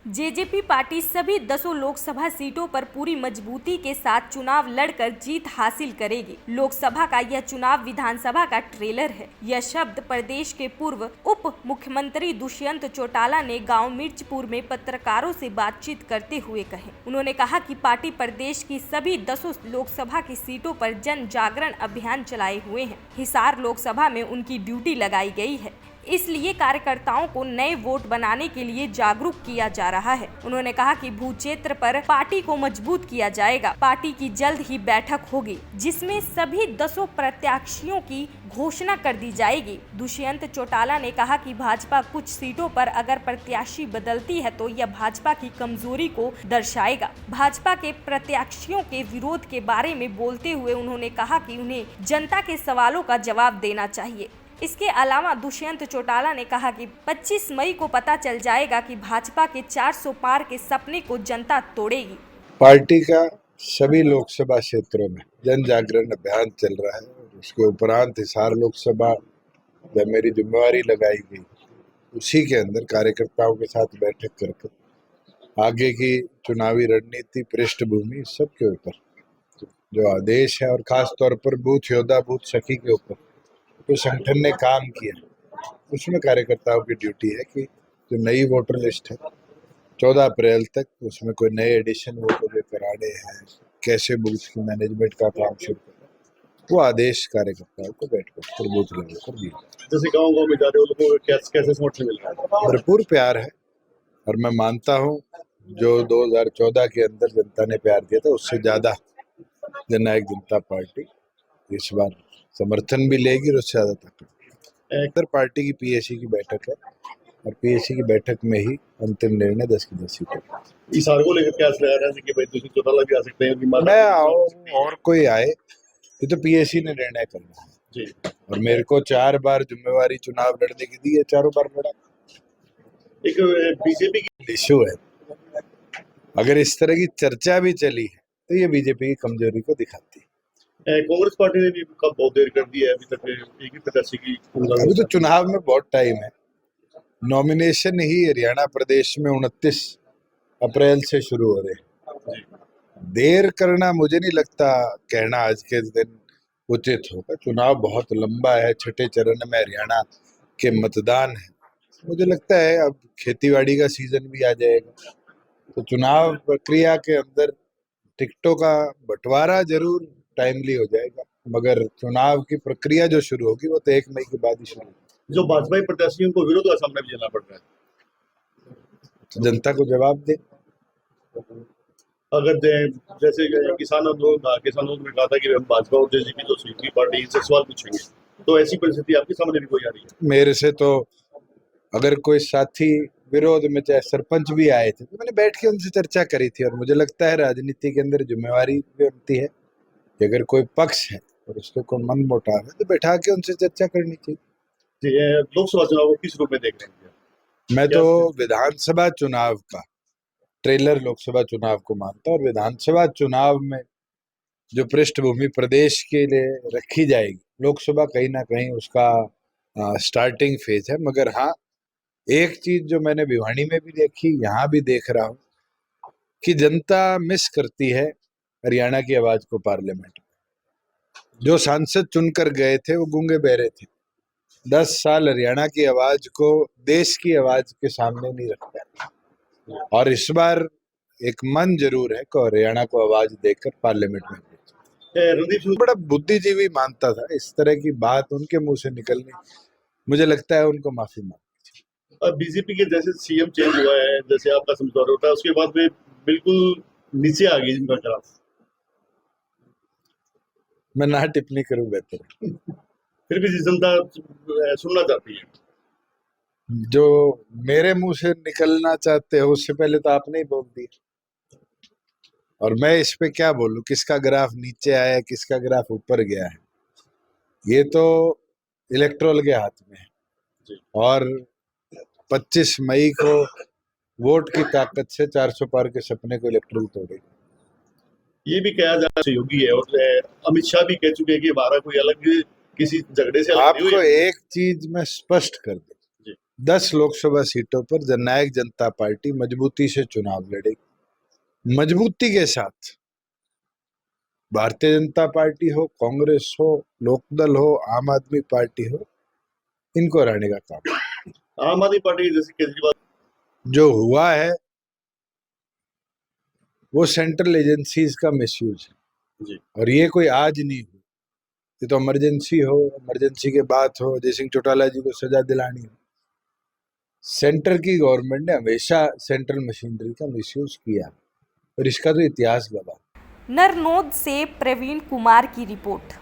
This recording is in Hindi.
जेजेपी पार्टी सभी 10 लोकसभा सीटों पर पूरी मजबूती के साथ चुनाव लड़कर जीत हासिल करेगी। लोकसभा का यह चुनाव विधानसभा का ट्रेलर है। यह शब्द प्रदेश के पूर्व उप मुख्यमंत्री दुष्यंत चौटाला ने गांव मिर्चपुर में पत्रकारों से बातचीत करते हुए कहे। उन्होंने कहा कि पार्टी प्रदेश की सभी 10 लोकसभा की सीटों पर जन जागरण अभियान चलाए हुए हैं। हिसार लोकसभा में उनकी ड्यूटी लगाई गई है, इसलिए कार्यकर्ताओं को नए वोट बनाने के लिए जागरूक किया जा रहा है। उन्होंने कहा कि भू क्षेत्र पर पार्टी को मजबूत किया जाएगा। पार्टी की जल्द ही बैठक होगी जिसमें सभी 10 प्रत्याशियों की घोषणा कर दी जाएगी। दुष्यंत चौटाला ने कहा कि भाजपा कुछ सीटों पर अगर प्रत्याशी बदलती है तो यह भाजपा की कमजोरी को दर्शाएगा। भाजपा के प्रत्याशियों के विरोध के बारे में बोलते हुए उन्होंने कहा कि उन्हें जनता के सवालों का जवाब देना चाहिए। इसके अलावा दुष्यंत चौटाला ने कहा कि 25 मई को पता चल जाएगा कि भाजपा के 400 पार के सपने को जनता तोड़ेगी। पार्टी का सभी लोकसभा क्षेत्रों में जन जागरण अभियान चल रहा है और उसके उपरांत हिसार लोकसभा जब मेरी जिम्मेवारी लगाई गई उसी के अंदर कार्यकर्ताओं के साथ बैठक करके आगे की चुनावी रणनीति, पृष्ठभूमि, सबके ऊपर जो आदेश है और खास तौर पर बूथ योद्धा, बूथ सखी के ऊपर तो संगठन ने काम किया, उसमें कार्यकर्ताओं की ड्यूटी है कि जो नई वोटर लिस्ट है 14 अप्रैल तक उसमें कोई नए एडिशन वो कराने हैं, कैसे बूथ की मैनेजमेंट का काम शुरू करना, वो आदेश कार्यकर्ताओं को बैठकर बूथ लेवल पर दिया। जैसे गाँव में जा रहे हो लोगों को कैसे समर्थन मिल रहा है? भरपूर प्यार है और मैं मानता हूँ जो 2014 के अंदर जनता ने प्यार दिया था उससे ज्यादा जननायक जनता पार्टी इस बार समर्थन भी लेगी और उससे ज्यादा तक। पार्टी की पीएसी की बैठक है और पीएसी की बैठक में ही अंतिम निर्णय 10 की 10 सीटों का। इस हार को लेकर क्या लगा रहा है कि भाई दूसरी चौटाला भी आ सकते हैं? मैं आऊं और कोई आए, ये तो पीएसी ने निर्णय करना है जी। और मेरे को 4 बार जिम्मेवारी चुनाव लड़ने की दी है, चारों बार लड़ा। एक बीजेपी की इशू है, अगर इस तरह की चर्चा भी चली है तो ये बीजेपी की कमजोरी को दिखाती है। कांग्रेस पार्टी ने भी कब बहुत देर कर दी है, अभी तक एक ही प्रत्याशी की। अभी तो चुनाव में बहुत टाइम है। नॉमिनेशन ही हरियाणा प्रदेश में 29 अप्रैल से शुरू हो रहे हैं। देर करना मुझे नहीं लगता कहना आज के दिन उचित होगा। चुनाव बहुत लंबा है, छठे चरण में हरियाणा के मतदान है। मुझे लगता है अब खेतीबाड़ी का सीजन भी आ जाएगा तो चुनाव प्रक्रिया के अंदर टिकटों का बंटवारा जरूर टाइमली हो जाएगा, मगर चुनाव की प्रक्रिया जो शुरू होगी वो तो 1 मई के बाद ही शुरू होगी। जो भाजपा प्रत्याशियों को विरोध का सामना भी झेलना पड़ रहा है तो जनता को जवाब दे। अगर जैसे किसान आंदोलन में कहा था कि हम भाजपा और जेजेपी जो दूसरी पार्टी से सवाल पूछेंगे, तो ऐसी परिस्थिति आपके सामने भी कोई आ रही है? मेरे से तो अगर कोई साथी विरोध में चाहे सरपंच भी आए थे तो मैंने बैठ के उनसे चर्चा करी थी और मुझे लगता है राजनीति के अंदर जिम्मेवारी भी बनती है कि अगर कोई पक्ष है और उसको कोई मन मोटाव है तो बैठा के उनसे चर्चा करनी चाहिए। लोकसभा चुनाव को किस रूप में देख रहे हैं? मैं तो विधानसभा चुनाव का ट्रेलर लोकसभा चुनाव को मानता हूँ और विधानसभा चुनाव में जो पृष्ठभूमि प्रदेश के लिए रखी जाएगी, लोकसभा कहीं ना कहीं उसका स्टार्टिंग फेज है। मगर हाँ, एक चीज जो मैंने भिवानी में भी देखी, यहाँ भी देख रहा हूँ कि जनता मिस करती है हरियाणा की आवाज को। पार्लियामेंट में जो सांसद चुनकर गए थे वो गूंगे बहरे थे। 10 साल हरियाणा की आवाज को देश की आवाज के सामने नहीं रख पाए और इस बार एक मन जरूर है कि हरियाणा को आवाज देकर पार्लियामेंट में भेजें। बड़ा बुद्धिजीवी मानता था, इस तरह की बात उनके मुंह से निकलनी, मुझे लगता है उनको माफी मांगनी। अब बीजेपी के जैसे सीएम चेंज हुआ है, जैसे आपका समझौता होता है, उसके बाद में बिल्कुल नीचे आ गई इनका ग्राफ। मैं ना टिप्पणी करूं बेहतर। फिर भी जनता सुनना चाहती है। जो मेरे मुंह से निकलना चाहते हो उससे पहले तो आपने ही बोल दिया और मैं इस पे क्या बोलूं, किसका ग्राफ नीचे आया है, किसका ग्राफ ऊपर गया है, ये तो इलेक्ट्रोल के हाथ में है। और 25 मई को वोट की ताकत से 400 पार के सपने को इलेक्ट्रोल तोड़ेगा। ये भी कहा जा रहा है योगी है और अमित शाह भी कह चुके हैं कि हमारा कोई अलग किसी झगड़े से अलग आपको एक चीज मैं स्पष्ट कर दूं, 10 लोकसभा सीटों पर जननायक जनता पार्टी मजबूती से चुनाव लड़ेगी, मजबूती के साथ। भारतीय जनता पार्टी हो, कांग्रेस हो, लोकदल हो, आम आदमी पार्टी हो, इनको हराने का काम। आम आदमी पार्टी जैसे केजरीवाल जो हुआ है वो सेंट्रल एजेंसीज का मिसयूज है जी और ये कोई आज नहीं हुई, ये तो इमरजेंसी हो, इमरजेंसी के बाद हो, अजय सिंह चौटाला जी को सजा दिलानी हो। सेंटर की गवर्नमेंट ने हमेशा सेंट्रल मशीनरी का मिसयूज किया और इसका तो इतिहास गवाह। नरनौद से प्रवीण कुमार की रिपोर्ट।